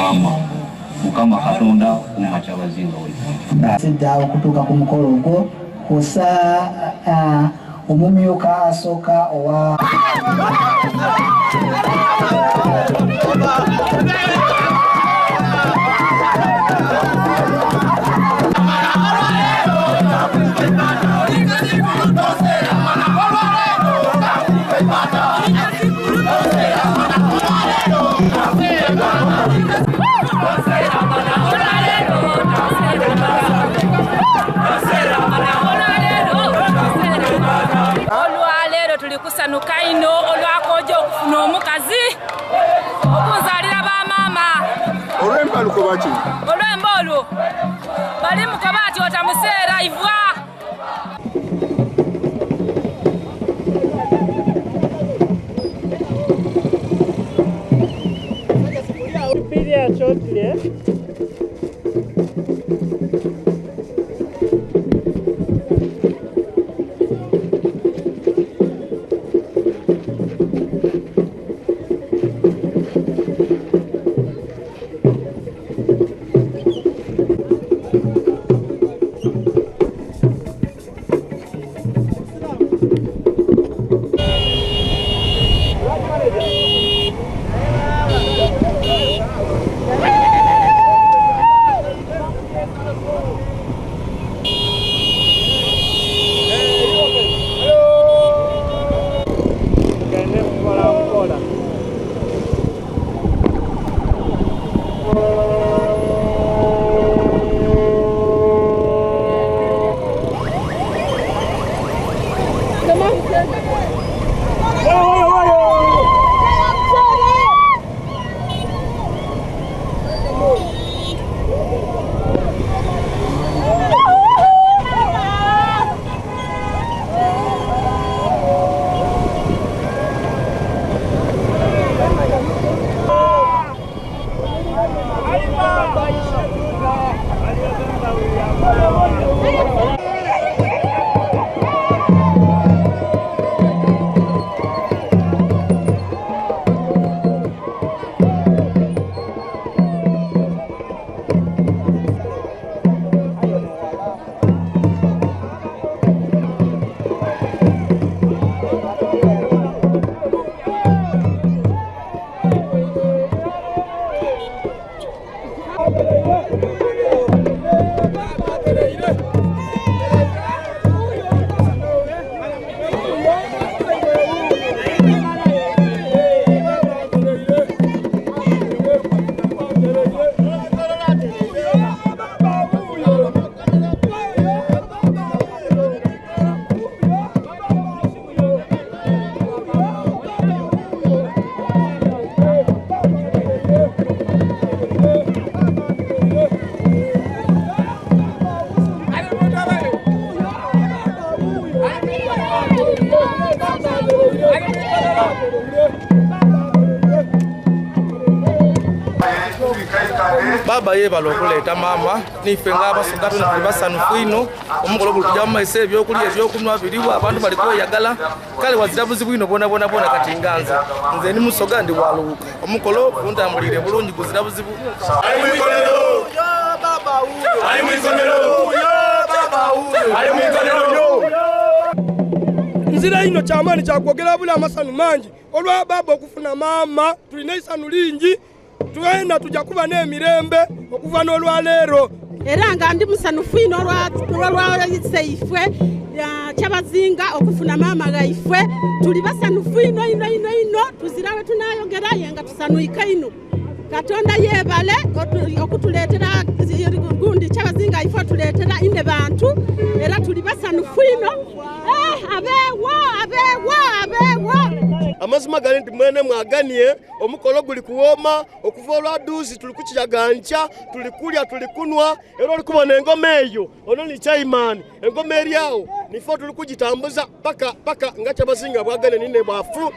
mama mukama katonda kumacha bazinga we sidda okutuuka ku mukolo ogwo kusa omumyuka asooka owa tulikusanuka ino olwakojo okufuna omukazi okunzalira bamama olwemba lukobaki olwemba olwo bali mukabati otamuseera ivwa baba yebala okuleta mama nife ng'abasoga tuli basanufu ino omukolo gulikuja mu maiso ebyokulya ebyokunywa biriwo abantu bali kweyagala kale wazira buzibu ino bona kati nze ni musoga ndi waluuka omukolo guntambulire bulungi guzira buzibu nzira ino kyamaani kyakwogera buli amasanu mangi olwa baba okufuna mama tulina isanu lingi tuenda tujja kuba n'emirembe okuva n'olwaleero era nga ndi musanufu ino olwayise ifwe kyabazinga okufuna maama gaifwe tuli basanufu ino tuzirawe tunayogera yenga tusanuike ino katonda yebale okutuleetera gundi kyabazinga ifwe tuleetera ine bantu era tuli basanufu ino abeewo amazima gali nti mwene mwaganie omukolo guli kuwoma okuva olwaduuzi tuli kukiyaganca tuli kulya tuli kunwa era oli kubona engoma eyo ono ni chairman engoma eri awo nifo tuli kugitambuza paka nga kyabazinga bwagane nine bwafu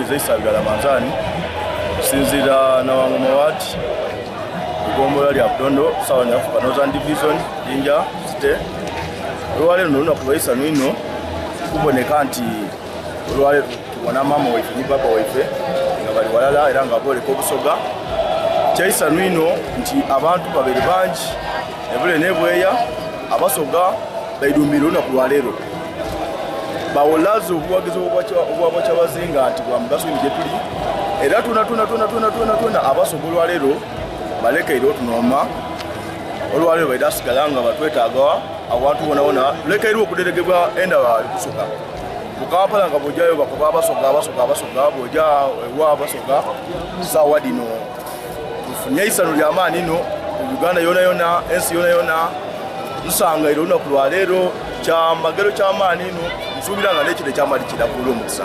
zeisabira Ramadhani sinzira na wangu mawati Gombola lya Butondo South Africa Northern Division Jinja State olwale nuna kubaisa nwino kuboneka nti olwale tubona mama waife ni papa waife nga bali walala era nga bole ko Busoga kyaisa nwino nti abantu babiri banji ebule nebweya abasoga baidumiro na kulwalero bawolazo obuwagizo obwa kyabazinga nti bwa mugaso nje tuli era tuna abasoga olwalero balekeiro tunoma olwalero baidasigala nga batwetaaga abantu bonabona lekeiro okuderegebwa enda wa Busoga Kampala nga bojayo bakuba abasoga boja ewa abasoga sawa dino tufunye isano lya maani no Uganda yona ensi yona nsanga ilo na kulwalero kya magero kya maani no nsubira nga nekide kya mali kida kulomutsa